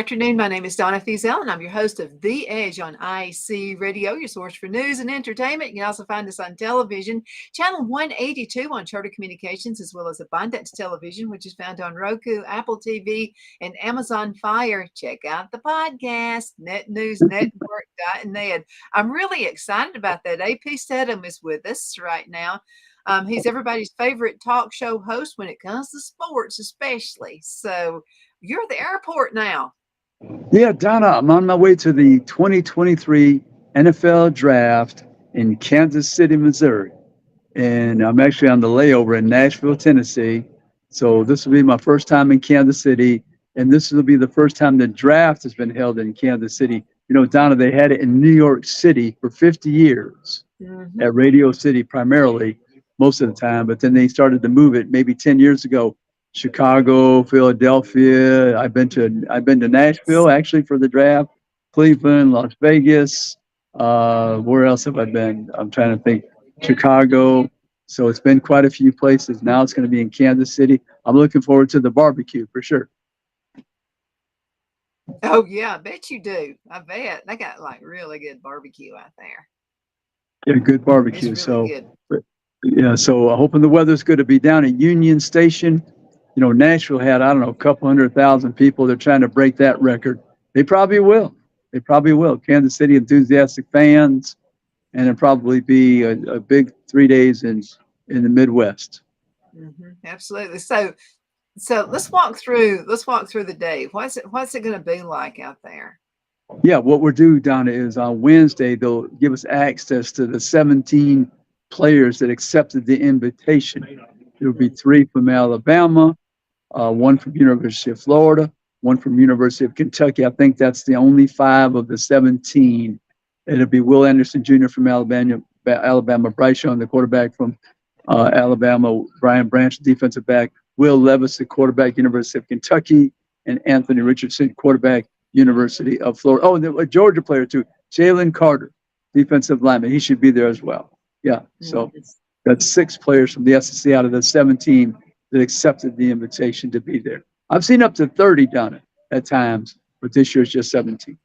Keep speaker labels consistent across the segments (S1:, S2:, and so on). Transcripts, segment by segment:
S1: afternoon. My name is Donna Fiesel, and I'm your host of The Edge on IC Radio, your source for news and entertainment. You can also find us on television, channel 182 on Charter Communications, as well as Abundance Television, which is found on Roku, Apple TV, and Amazon Fire. Check out the podcast, netnewsnetwork.net. I'm really excited about that. AP Steadham is with us right now. He's everybody's favorite talk show host when it comes to sports, especially. So you're at the airport now.
S2: Yeah, Donna, I'm on my way to the 2023 NFL Draft in Kansas City, Missouri. And I'm actually on the layover in Nashville, Tennessee. So this will be my first time in Kansas City. And this will be the first time the draft has been held in Kansas City. You know, Donna, they had it in New York City for 50 years at Radio City primarily, most of the time. But then they started to move it maybe 10 years ago. Chicago, Philadelphia. I've been to Nashville actually for the draft, Cleveland, Las Vegas. Where else have I been? I'm trying to think. Chicago. So it's been quite a few places. Now it's going to be in Kansas City. I'm looking forward to the barbecue for sure.
S1: Oh yeah, I bet you do. I bet they got like really good barbecue out there.
S2: Yeah, good barbecue.
S1: It's really good.
S2: Yeah, so hoping the weather's good to be down at Union Station. You know, Nashville had, I don't know, a couple 100,000 people. They're trying to break that record. They probably will. Kansas City enthusiastic fans, and it'll probably be a big 3 days in the Midwest.
S1: Absolutely. So let's walk through the day. What's it going to be like out there?
S2: Yeah, what we're doing, Donna, is on Wednesday they'll give us access to the 17 players that accepted the invitation. There will be 3 from Alabama, 1 from University of Florida, 1 from University of Kentucky. I think that's the only 5 of the 17. It'll be Will Anderson Jr. from Alabama, Bryce Young, the quarterback from Alabama, Brian Branch, defensive back, Will Levis, the quarterback, University of Kentucky, and Anthony Richardson, quarterback, University of Florida. Oh, and a Georgia player too, Jalen Carter, defensive lineman. He should be there as well. Yeah, so that's 6 players from the SEC out of the 17 that accepted the invitation to be there. I've seen up to 30 done it at times, but this year's just 17.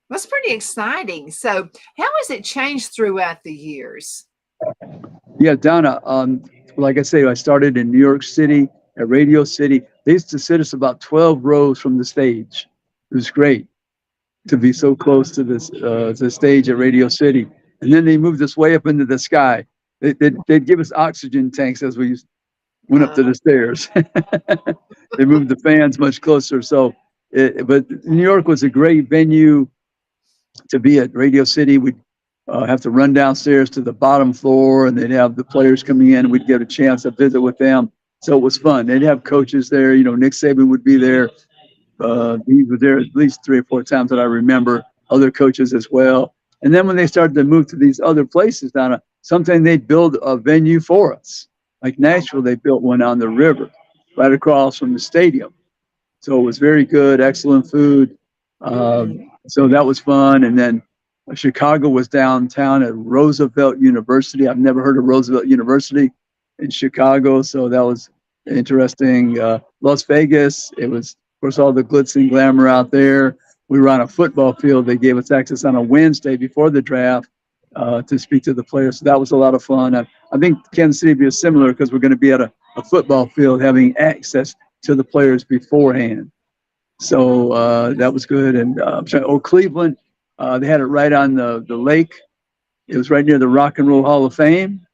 S1: That's pretty exciting. So how has it changed throughout the years?
S2: Yeah, Donna, like I say, I started in New York City at Radio City. They used to sit us about 12 rows from the stage. It was great to be so close to this the stage at Radio City. And then they moved us way up into the sky. They'd give us oxygen tanks as we went up to the stairs. They moved the fans much closer. But New York was a great venue to be at Radio City. We'd have to run downstairs to the bottom floor, and they'd have the players coming in, and we'd get a chance to visit with them. So it was fun. They'd have coaches there. You know, Nick Saban would be there. He was there at least 3 or 4 times that I remember. Other coaches as well. And then when they started to move to these other places, Donna, sometimes they'd build a venue for us. Like Nashville, they built one on the river right across from the stadium. So it was very good, excellent food. So that was fun. And then Chicago was downtown at Roosevelt University. I've never heard of Roosevelt University in Chicago, so that was interesting. Las Vegas, it was, of course, all the glitz and glamour out there. We were on a football field. They gave us access on a Wednesday before the draft to speak to the players. So that was a lot of fun. I think Kansas City will be similar because we're going to be at a football field having access to the players beforehand. So that was good. And Cleveland, they had it right on the lake. It was right near the Rock and Roll Hall of Fame.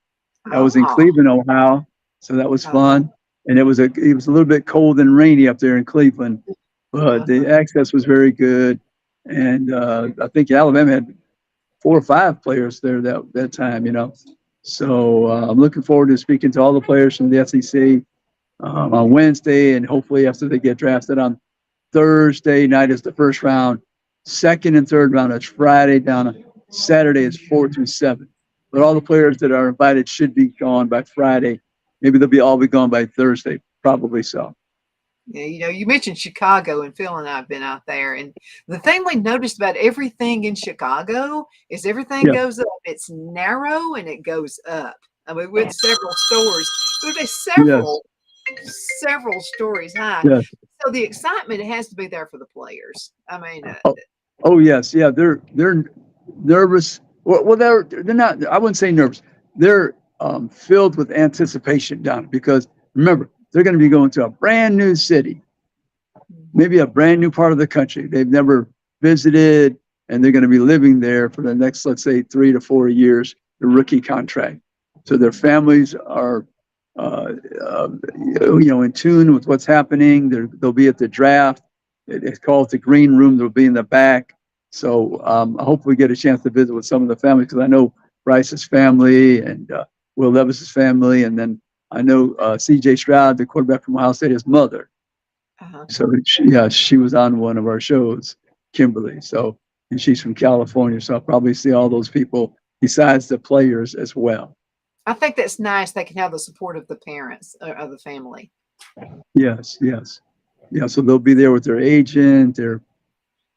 S2: I was in Cleveland, Ohio, so that was fun. And it was a little bit cold and rainy up there in Cleveland, but the access was very good. And I think Alabama had 4 or 5 players there that time, you know. So I'm looking forward to speaking to all the players from the SEC on Wednesday, and hopefully after they get drafted on Thursday night is the first round. 2nd and 3rd round is Friday down. Saturday is 4 through 7. But all the players that are invited should be gone by Friday. Maybe they'll all be gone by Thursday, probably so.
S1: Yeah, you know, you mentioned Chicago, and Phil and I have been out there. And the thing we noticed about everything in Chicago is everything goes up. It's narrow and it goes up. I mean, with several stores, several stories high.
S2: Yes.
S1: So the excitement, it has to be there for the players. I mean,
S2: Oh, oh yes, yeah. They're nervous. Well, they're not. I wouldn't say nervous. They're filled with anticipation, Don, because remember they're going to be going to a brand new city, maybe a brand new part of the country they've never visited, and they're going to be living there for the next, let's say, 3 to 4 years, the rookie contract. So their families are, in tune with what's happening. They'll be at the draft. It's called the green room. They'll be in the back. So I hope we get a chance to visit with some of the families, because I know Bryce's family and Will Levis's family, and then I know C.J. Stroud, the quarterback from Ohio State, his mother. So she was on one of our shows, Kimberly. So, and she's from California. So I'll probably see all those people besides the players as well.
S1: I think that's nice. They can have the support of the parents of the family.
S2: Yes, yes. Yeah, so they'll be there with their agent, their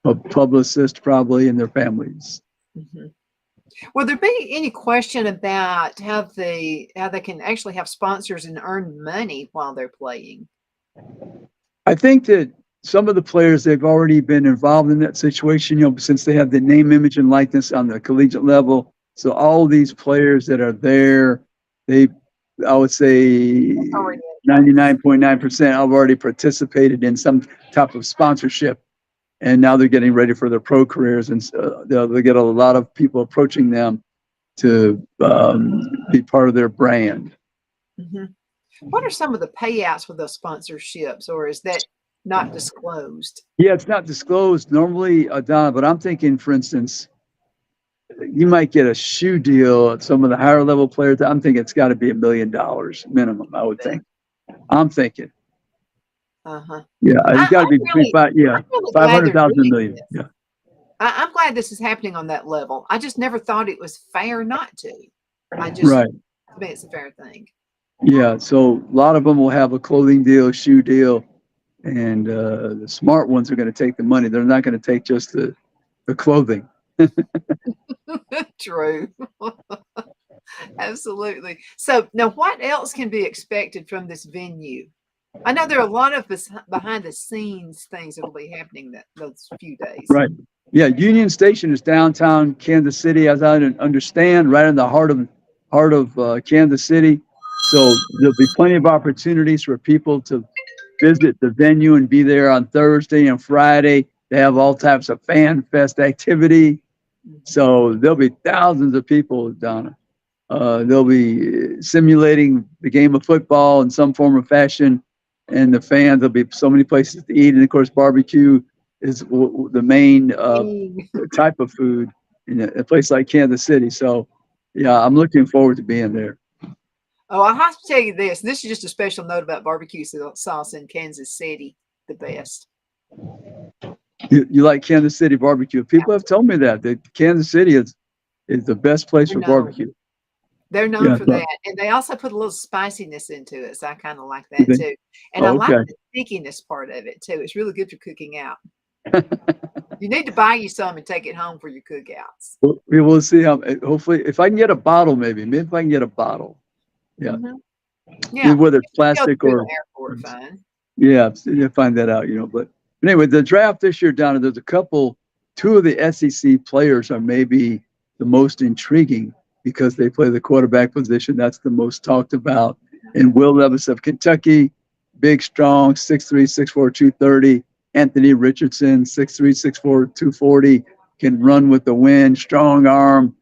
S2: publicist probably, and their families.
S1: Mm-hmm. Will there be any question about how they can actually have sponsors and earn money while they're playing?
S2: I think that some of the players, they've already been involved in that situation, since they have the name, image, and likeness on the collegiate level. So all these players that are there, I would say 99.9% have already participated in some type of sponsorship. And now they're getting ready for their pro careers. And they'll get a lot of people approaching them to be part of their brand.
S1: Mm-hmm. What are some of the payouts for those sponsorships, or is that not disclosed?
S2: Yeah, it's not disclosed normally, Donna, but I'm thinking, for instance, you might get a shoe deal at some of the higher level players. I'm thinking it's got to be $1 million minimum, I would think. I'm thinking.
S1: Uh-huh.
S2: Yeah, it's got to be between 500,000 and $1 million. Yeah.
S1: I'm glad this is happening on that level. I just never thought it was fair not to. I think it's a fair thing.
S2: Yeah, so a lot of them will have a clothing deal, shoe deal, and the smart ones are going to take the money. They're not going to take just the clothing.
S1: True. Absolutely. So now what else can be expected from this venue? I know there are a lot of behind the scenes things that will be happening those few days.
S2: Right. Yeah, Union Station is downtown Kansas City, as I understand, right in the heart of Kansas City. So there'll be plenty of opportunities for people to visit the venue and be there on Thursday and Friday. They have all types of fan fest activity. So there'll be thousands of people, Donna. They'll be simulating the game of football in some form or fashion. And the fans, there'll be so many places to eat. And of course, barbecue is the main type of food in a place like Kansas City. So yeah, I'm looking forward to being there.
S1: Oh, I have to tell you this. This is just a special note about barbecue sauce in Kansas City, the best.
S2: You like Kansas City barbecue? People have told me that Kansas City is the best place for barbecue.
S1: They're known for that. And they also put a little spiciness into it. So I kind of like that too. And I like the stickiness part of it too. It's really good for cooking out. You need to buy you some and take it home for your cookouts.
S2: Well, we will see how, hopefully, if I can get a bottle, maybe if I can get a bottle. Yeah.
S1: Mm-hmm. Yeah.
S2: Whether it's plastic or.
S1: Airport, fine.
S2: Yeah, you find that out, But anyway, the draft this year, Donna, there's two of the SEC players are maybe the most intriguing because they play the quarterback position. That's the most talked about. And Will Levis of Kentucky, big, strong, 6'3", 6'4", 230. Anthony Richardson, 6'3", 6'4", 240, can run with the wind, strong arm.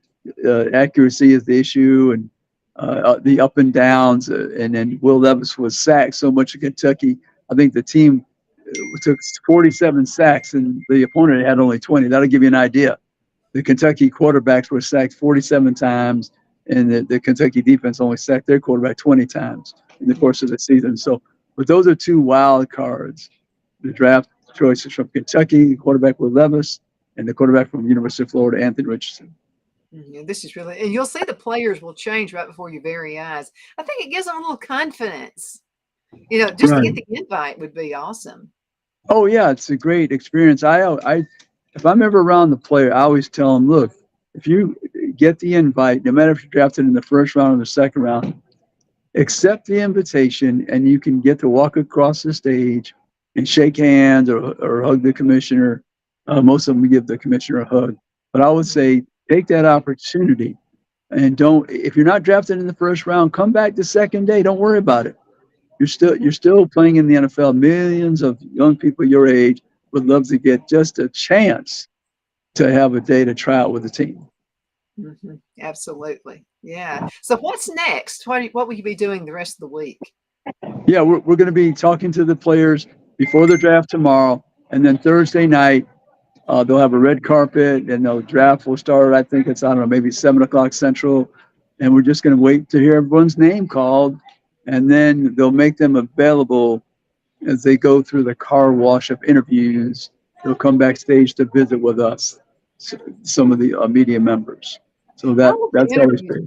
S2: Accuracy is the issue, and the up and downs. And then Will Levis was sacked so much in Kentucky. I think the team took 47 sacks, and the opponent had only 20. That'll give you an idea. The Kentucky quarterbacks were sacked 47 times, and the Kentucky defense only sacked their quarterback 20 times in the course of the season. So, but those are two wild cards. The draft choices from Kentucky, quarterback Will Levis, and the quarterback from University of Florida, Anthony Richardson.
S1: Yeah, this is really, and you'll see the players will change right before your very eyes. I think it gives them a little confidence. Just to get the invite would be awesome.
S2: Oh yeah, it's a great experience. If I'm ever around the player, I always tell them, look, if you get the invite, no matter if you're drafted in the first round or the second round, accept the invitation, and you can get to walk across the stage and shake hands or hug the commissioner. Most of them give the commissioner a hug. But I would say take that opportunity and if you're not drafted in the first round, come back the second day. Don't worry about it. You're still playing in the NFL. Millions of young people your age would love to get just a chance to have a day to try out with the team.
S1: Mm-hmm. Absolutely. Yeah. So what's next? What will you be doing the rest of the week?
S2: Yeah, we're going to be talking to the players before the draft tomorrow. And then Thursday night, they'll have a red carpet and the draft will start. I think it's, I don't know, maybe 7:00 Central. And we're just going to wait to hear everyone's name called. And then they'll make them available as they go through the car wash of interviews. They'll come backstage to visit with us, some of the media members. So that's always great.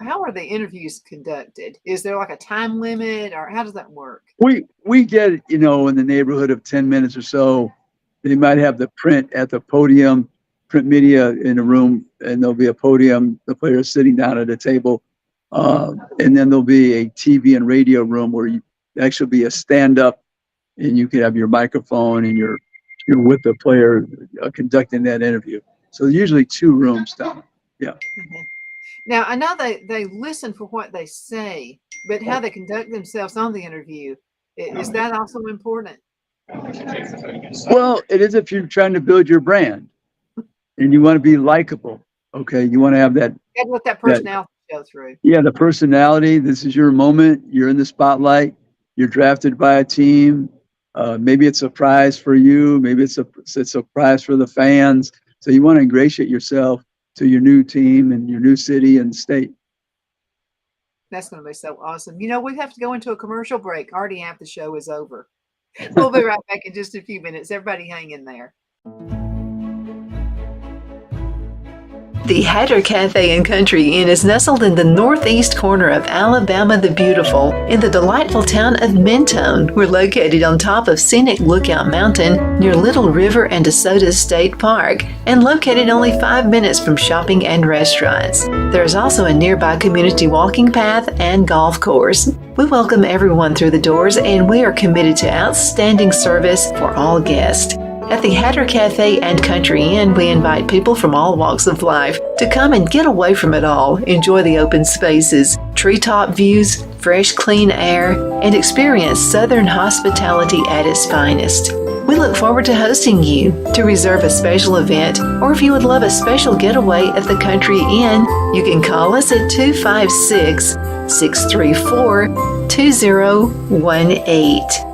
S1: How are the interviews conducted? Is there like a time limit, or how does that work?
S2: We get, in the neighborhood of 10 minutes or so. They might have the print at the podium, print media in a room, and there'll be a podium, the players sitting down at a table. And then there'll be a TV and radio room where you actually be a stand-up, and you can have your microphone and you're with the player conducting that interview. So usually 2 rooms down. Yeah.
S1: Mm-hmm. Now, I know they listen for what they say, but how they conduct themselves on the interview, is that also important?
S2: Well, it is if you're trying to build your brand and you want to be likable. Okay. You want to have that.
S1: You got to let that personality show through.
S2: Yeah, the personality. This is your moment. You're in the spotlight. You're drafted by a team. Maybe it's a prize for you. Maybe it's a prize for the fans. So you want to ingratiate yourself to your new team and your new city and state.
S1: That's going to be so awesome. We have to go into a commercial break. Already half the show is over. We'll be right back in just a few minutes. Everybody hang in there. The Hatter Cafe and Country Inn is nestled in the northeast corner of Alabama the Beautiful in the delightful town of Mentone. We're located on top of scenic Lookout Mountain near Little River and DeSoto State Park and located only 5 minutes from shopping and restaurants. There is also a nearby community walking path and golf course. We welcome everyone through the doors and we are committed to outstanding service for all guests. At the Hatter Cafe and Country Inn, we invite people from all walks of life to come and get away from it all, enjoy the open spaces, treetop views, fresh, clean air, and experience Southern hospitality at its finest. We look forward to hosting you. To reserve a special event, or if you would love a special getaway at the Country Inn, you can call us at 256-634-2018.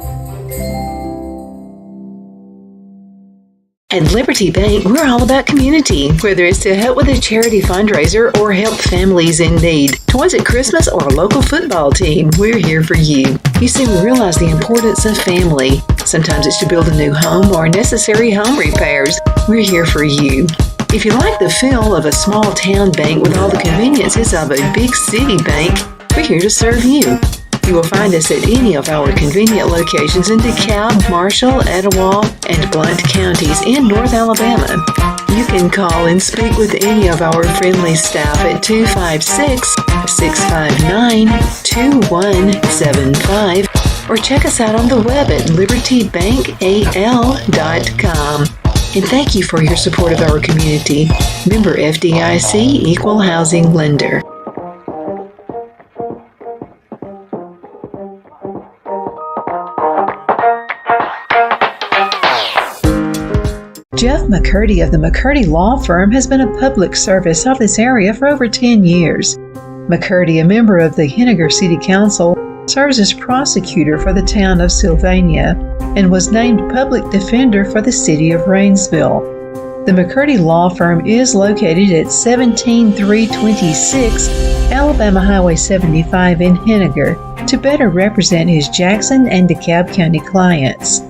S1: At Liberty Bank, we're all about community, whether it's to help with a charity fundraiser or help families in need. Toys at Christmas or a local football team, we're here for you. You see, we realize the importance of family. Sometimes it's to build a new home or necessary home repairs. We're here for you. If you like the feel of a small town bank with all the conveniences of a big city bank, we're here to serve you. You will find us at any of our convenient locations in DeKalb, Marshall, Etowah, and Blount counties in North Alabama. You can call and speak with any of our friendly staff at 256-659-2175 or check us out on the web at libertybankal.com. And thank you for your support of our community. Member FDIC Equal Housing Lender. Jeff McCurdy of the McCurdy Law Firm has been a public service of this area for over 10 years. McCurdy, a member of the Henniger City Council, serves as prosecutor for the town of Sylvania and was named public defender for the city of Rainsville. The McCurdy Law Firm is located at 17326 Alabama Highway 75 in Henniger to better represent his Jackson and DeKalb County clients.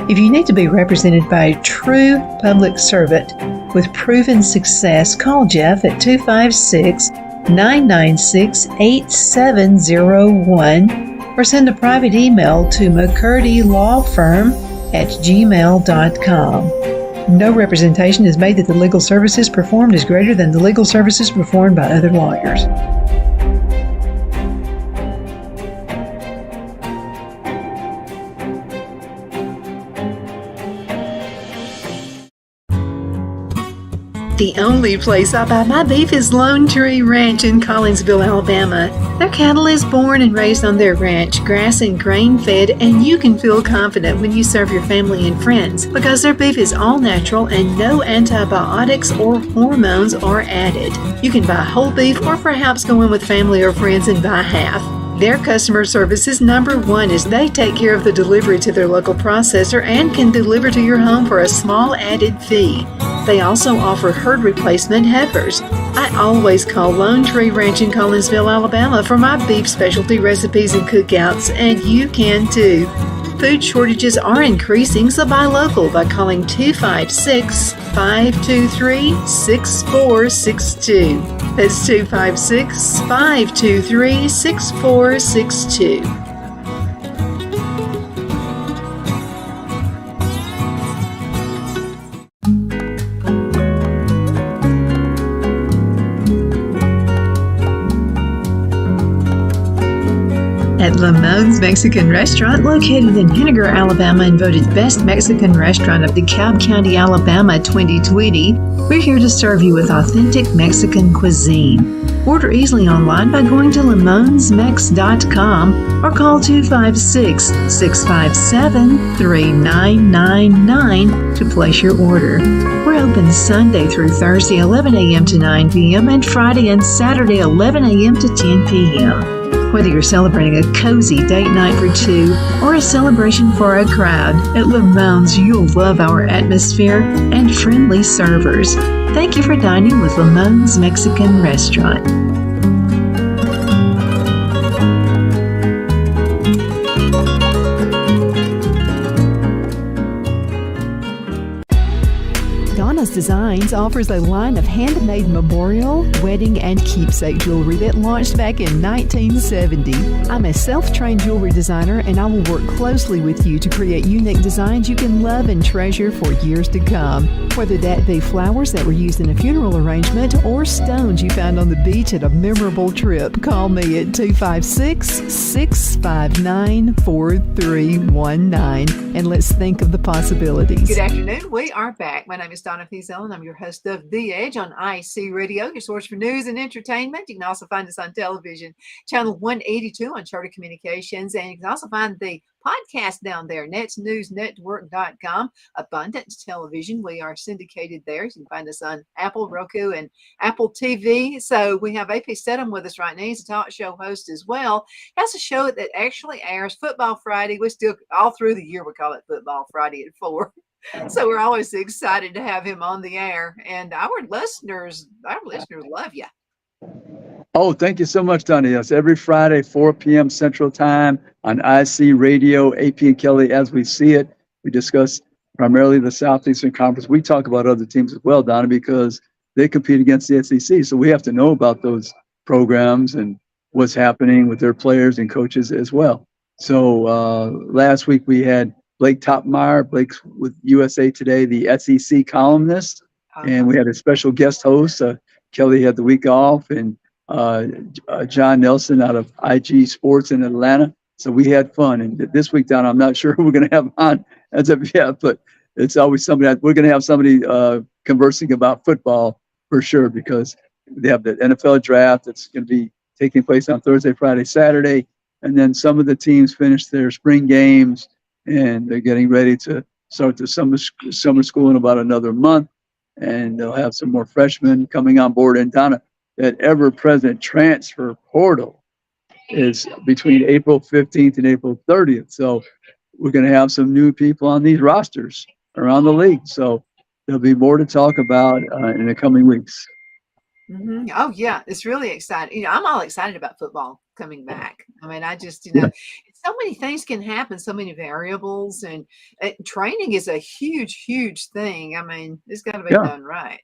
S1: If you need to be represented by a true public servant with proven success, call Jeff at 256-996-8701 or send a private email to mccurdylawfirm@gmail.com. No representation is made that the legal services performed is greater than the legal services performed by other lawyers. The only place I buy my beef is Lone Tree Ranch in Collinsville, Alabama. Their cattle is born and raised on their ranch, grass and grain fed, and you can feel confident when you serve your family and friends because their beef is all natural and no antibiotics or hormones are added. You can buy whole beef or perhaps go in with family or friends and buy half. Their customer service is number one as they take care of the delivery to their local processor and can deliver to your home for a small added fee. They also offer herd replacement heifers. I always call Lone Tree Ranch in Collinsville, Alabama for my beef specialty recipes and cookouts, and you can too. Food shortages are increasing, so buy local by calling 256-523-6462. That's 256-523-6462. At Lamone's Mexican Restaurant, located in Henniger, Alabama, and voted Best Mexican Restaurant of DeKalb County, Alabama 2020, we're here to serve you with authentic Mexican cuisine. Order easily online by going to lamonsmex.com or call 256-657-3999 to place your order. We're open Sunday through Thursday 11 a.m. to 9 p.m. and Friday and Saturday 11 a.m. to 10 p.m. Whether you're celebrating a cozy date night for two or a celebration for a crowd, at Lamone's you'll love our atmosphere and friendly servers. Thank you for dining with Lamone's Mexican Restaurant. Donna's Designs offers a line of handmade memorial, wedding, and keepsake jewelry that launched back in 1970. I'm a self-trained jewelry designer, and I will work closely with you to create unique designs you can love and treasure for years to come. Whether that be flowers that were used in a funeral arrangement or stones you found on the beach at a memorable trip, call me at 256-659-4319, and let's think of the possibilities. Good afternoon. We are back. My name is Donna Fiesel, and I'm your host of The Edge on IC Radio, your source for news and entertainment. You can also find us on television, channel 182 on Charter Communications, and you can also find the podcast down there, netsnewsnetwork.com, Abundance Television. We are syndicated there. You can find us on Apple, Roku, and Apple TV. So we have AP Steadham with us right now. He's a talk show host as well. He has a show that actually airs Football Friday. We still, all through the year, we call it Football Friday at 4. So we're always excited to have him on the air, and our listeners love you.
S2: Oh, thank you so much, Donnie. Yes, every Friday, 4 p.m. Central Time on IC Radio, AP and Kelly As We See It. We discuss primarily the Southeastern Conference. We talk about other teams as well, Donnie, because they compete against the SEC. So we have to know about those programs and what's happening with their players and coaches as well. So last week we had Blake Topmeyer. Blake's with USA Today, the SEC columnist. And we had a special guest host. Kelly had the week off, and John Nelson out of IG Sports in Atlanta. So we had fun. And this week, Don, I'm not sure who we're going to have on as of yet, but it's always somebody. We're going to have somebody conversing about football for sure, because they have the NFL draft that's going to be taking place on Thursday, Friday, Saturday. And then some of the teams finish their spring games, and they're getting ready to start the summer school in about another month. And they'll have some more freshmen coming on board. And Donna, that ever-present transfer portal is between April 15th and April 30th. So we're going to have some new people on these rosters around the league. So there'll be more to talk about in the coming weeks.
S1: Mm-hmm. Oh, yeah. It's really exciting. I'm all excited about football coming back. I mean, I just, so many things can happen, so many variables, and training is a huge, huge thing. I mean, it's got to be done right.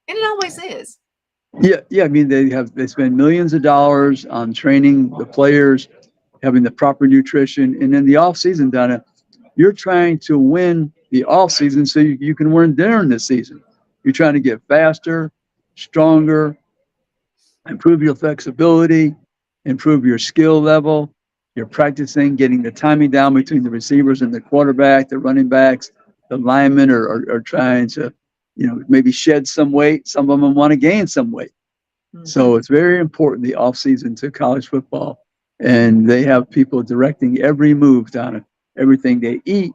S1: And it always is.
S2: Yeah. I mean, they spend millions of dollars on training the players, having the proper nutrition. And in the off season, Donna, you're trying to win the off season so you can win during the season. You're trying to get faster, stronger, improve your flexibility, improve your skill level. You're practicing getting the timing down between the receivers and the quarterback, the running backs, the linemen are trying to maybe shed some weight. Some of them want to gain some weight. So it's very important, the off season to college football. And they have people directing every move down it, everything they eat,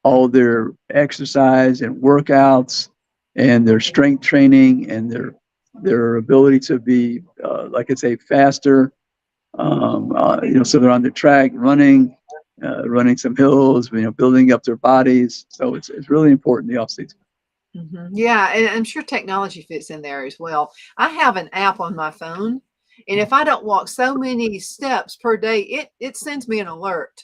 S2: all their exercise and workouts and their strength training and their ability to be, like I say, faster. So they're on the track running some hills, building up their bodies. So it's really important, the off season.
S1: Yeah, and I'm sure technology fits in there as well. I have an app on my phone, and if I don't walk so many steps per day, it sends me an alert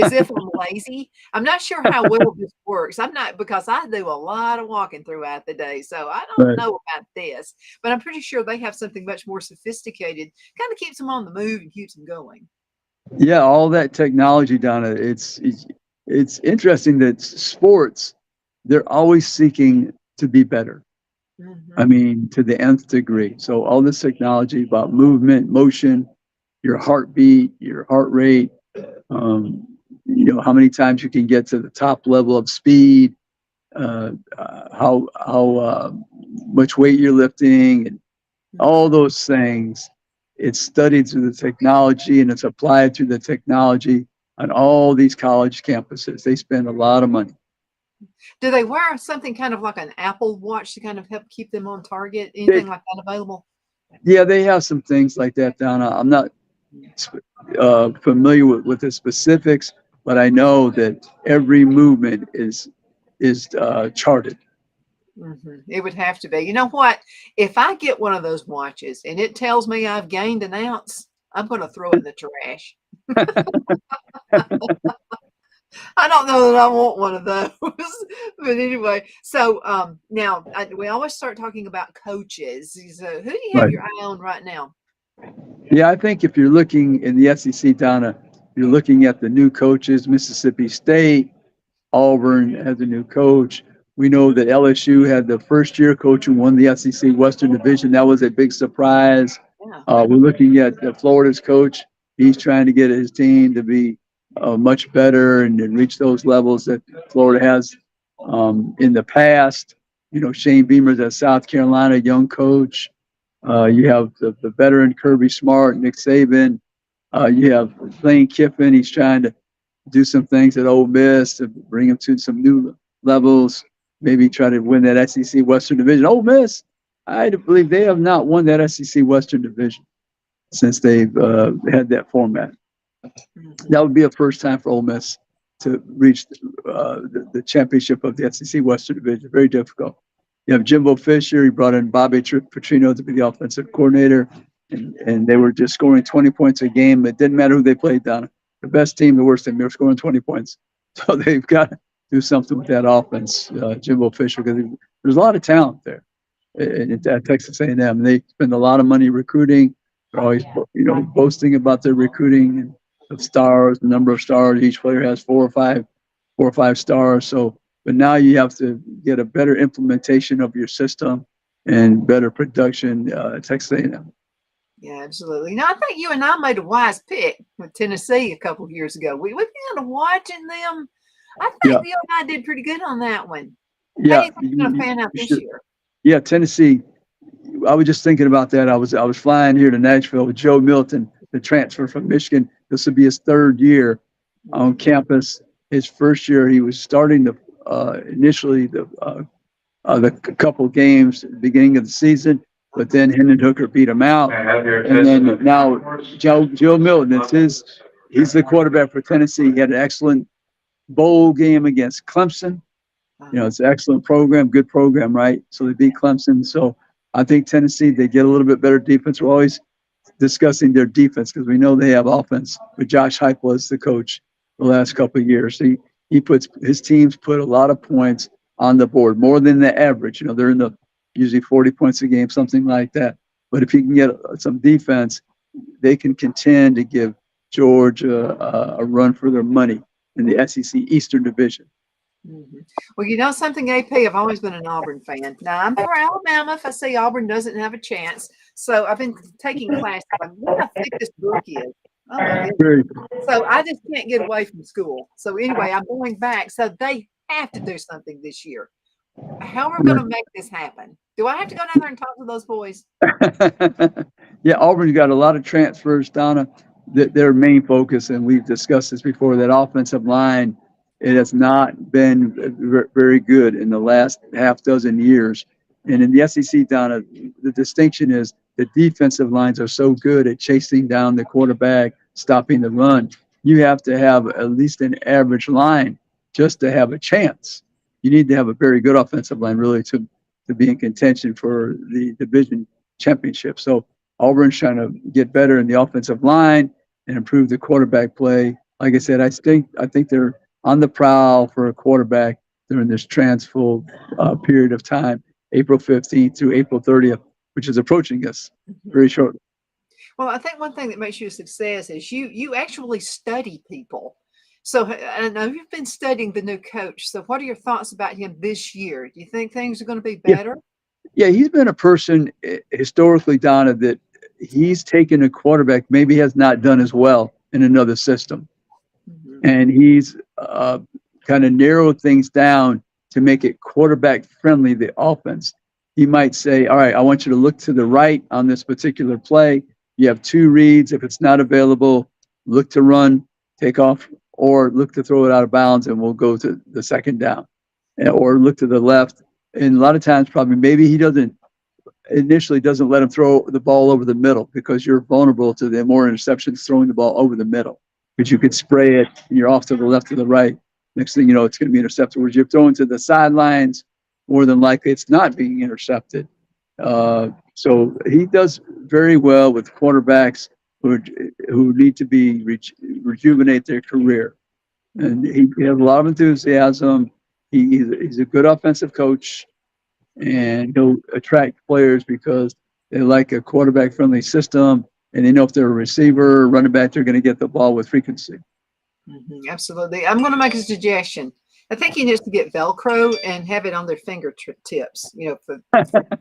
S1: as if I'm lazy. I'm not sure how well this works. I'm not, because I do a lot of walking throughout the day, so I don't
S2: Right.
S1: know about this, but I'm pretty sure they have something much more sophisticated, kind of keeps them on the move and keeps them going.
S2: Yeah, all that technology, Donna. It's interesting that sports, they're always seeking to be better. I
S1: Hmm.
S2: mean, to the nth degree. So all this technology about movement, motion, your heartbeat, your heart rate, how many times you can get to the top level of speed, how much weight you're lifting, and all those things. It's studied through the technology and it's applied through the technology on all these college campuses. They spend a lot of money.
S1: Do they wear something kind of like an Apple Watch to kind of help keep them on target?
S2: They,
S1: Anything like that available?
S2: yeah, they have some things like that, Donna. I'm not familiar with the specifics, but I know that every movement is charted.
S1: It would have to be. You know what? If I get one of those watches and it tells me I've gained an ounce, I'm going to throw it in the trash. I don't know that I want one of those. But anyway, so now we always start talking about coaches. So who do you have
S2: Right.
S1: your eye on right now?
S2: Yeah, I think if you're looking in the SEC, Donna, you're looking at the new coaches. Mississippi State, Auburn has a new coach. We know that LSU had the first year coach who won the SEC Western Division. That was a big surprise.
S1: Yeah.
S2: We're looking at Florida's coach. He's trying to get his team to be much better and reach those levels that Florida has in the past. Shane Beamer's at South Carolina, young coach. You have the veteran Kirby Smart, Nick Saban. You have Lane Kiffin. He's trying to do some things at Ole Miss to bring them to some new levels. Maybe try to win that SEC Western Division. Ole Miss, I believe they have not won that SEC Western Division since they've had that format. That would be a first time for Ole Miss to reach the championship of the SEC Western Division. Very difficult. You have Jimbo Fisher. He brought in Bobby Petrino to be the offensive coordinator, and they were just scoring 20 points a game. It didn't matter who they played down. The best team, the worst team, they were scoring 20 points. So they've got to do something with that offense, Jimbo Fisher, because there's a lot of talent there at Texas A&M. They spend a lot of money recruiting. They're always, boasting about their recruiting and of stars, the number of stars. Each player has four or five stars. So, but now you have to get a better implementation of your system and better production at Texas A&M.
S1: Yeah, absolutely. I think you and I made a wise pick with Tennessee a couple of years ago. We kind of watching them. I
S2: Yeah,
S1: think you and I did pretty good on that one. How do
S2: yeah,
S1: you think they're going to pan out
S2: you
S1: this
S2: should.
S1: year?
S2: Yeah, Tennessee. I was just thinking about that. I was flying here to Nashville with Joe Milton, the transfer from Michigan. This would be his third year on campus. His first year, he was starting initially the couple games at the beginning of the season, but then Hendon Hooker beat him out. And then now Joe Milton, he's the quarterback for Tennessee. He had an excellent bowl game against Clemson. It's an excellent program, good program, right? So they beat Clemson. So I think Tennessee, they get a little bit better defense. We're always discussing their defense because we know they have offense. But Josh Heupel is the coach the last couple of years. His teams put a lot of points on the board, more than the average. They're in the usually 40 points a game, something like that. But if you can get some defense, they can contend to give Georgia a run for their money in the SEC Eastern Division.
S1: Well, you know something, AP, I've always been an Auburn fan. Now, I'm for Alabama if I see Auburn doesn't have a chance. So I've been taking classes. Like, what how thick this book is. Oh, my goodness.
S2: Very
S1: So I just can't get away from school. So anyway, I'm going back. So they have to do something this year. How are we going to make this happen? Do I have to go down there and talk to those boys?
S2: Yeah, Auburn's got a lot of transfers, Donna. Their main focus, and we've discussed this before, that offensive line, it has not been very good in the last half dozen years. And in the SEC, Donna, the distinction is the defensive lines are so good at chasing down the quarterback, stopping the run. You have to have at least an average line just to have a chance. You need to have a very good offensive line really to be in contention for the division championship. So Auburn's trying to get better in the offensive line and improve the quarterback play. Like I said, I think they're on the prowl for a quarterback during this transfer period of time, April 15th through April 30th, which is approaching us very shortly.
S1: Well, I think one thing that makes you a success is you actually study people. So I know you've been studying the new coach. So what are your thoughts about him this year? Do you think things are going to be better?
S2: Yeah, he's been a person historically, Donna, that he's taken a quarterback maybe has not done as well in another system. And he's kind of narrowed things down to make it quarterback friendly, the offense. He might say, all right, I want you to look to the right on this particular play. You have two reads. If it's not available, look to run, take off, or look to throw it out of bounds, and we'll go to the second down. Or look to the left. And a lot of times, probably, maybe he initially doesn't let him throw the ball over the middle because you're vulnerable to the more interceptions throwing the ball over the middle. Because you could spray it and you're off to the left or the right. Next thing you know, it's going to be intercepted. Whereas you're throwing to the sidelines, more than likely it's not being intercepted. So he does very well with quarterbacks who need to be rejuvenate their career. And he has a lot of enthusiasm. He's a good offensive coach, and he'll attract players because they like a quarterback-friendly system, and they know if they're a receiver or running back, they're going to get the ball with frequency.
S1: Absolutely. I'm going to make a suggestion. I think he needs to get Velcro and have it on their fingertips, for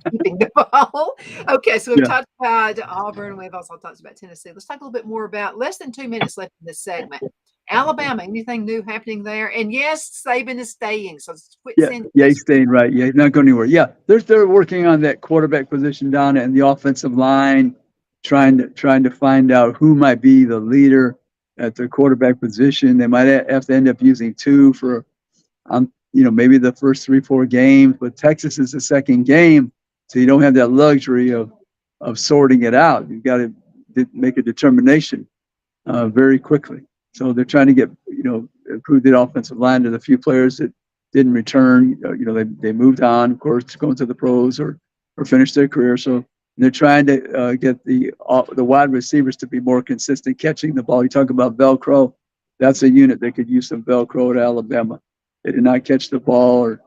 S1: keeping the ball. Okay, so we've talked about Auburn. We've also talked about Tennessee. Let's talk a little bit more about less than 2 minutes left in this segment. Alabama, anything new happening there? And yes, Saban is staying. So
S2: he's staying, right. Yeah, he's not going anywhere. Yeah, they're working on that quarterback position down and the offensive line, trying to find out who might be the leader at the quarterback position. They might have to end up using two for maybe the first 3-4 games, but Texas is the second game, so you don't have that luxury of sorting it out. You've got to make a determination very quickly. So they're trying to get improve the offensive line. There's a few players that didn't return. They moved on, of course, going to the pros or finished their career. So they're trying to get the wide receivers to be more consistent catching the ball. You talk about Velcro. That's a unit that could use some Velcro at Alabama. They did not catch the ball or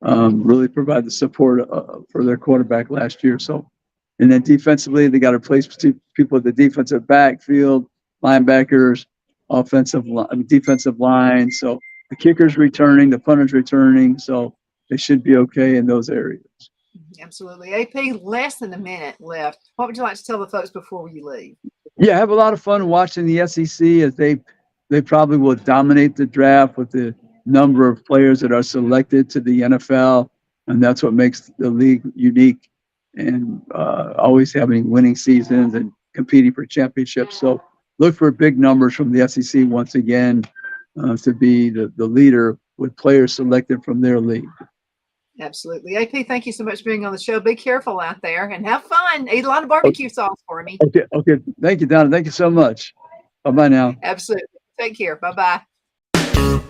S2: really provide the support for their quarterback last year. So, and then defensively, they got to replace people at the defensive backfield, linebackers, defensive line. So the kicker's returning, the punter's returning. So they should be okay in those areas.
S1: Absolutely. AP, less than a minute left. What would you like to tell the folks before you leave?
S2: Yeah, I have a lot of fun watching the SEC as they probably will dominate the draft with the number of players that are selected to the NFL, and that's what makes the league unique and always having winning seasons and competing for championships. So look for big numbers from the SEC once again to be the leader with players selected from their league.
S1: Absolutely. AP, thank you so much for being on the show. Be careful out there and have fun. Eat a lot of barbecue sauce for me.
S2: Okay. Thank you, Donna. Thank you so much. Bye-bye now.
S1: Absolutely. Take care. Bye-bye.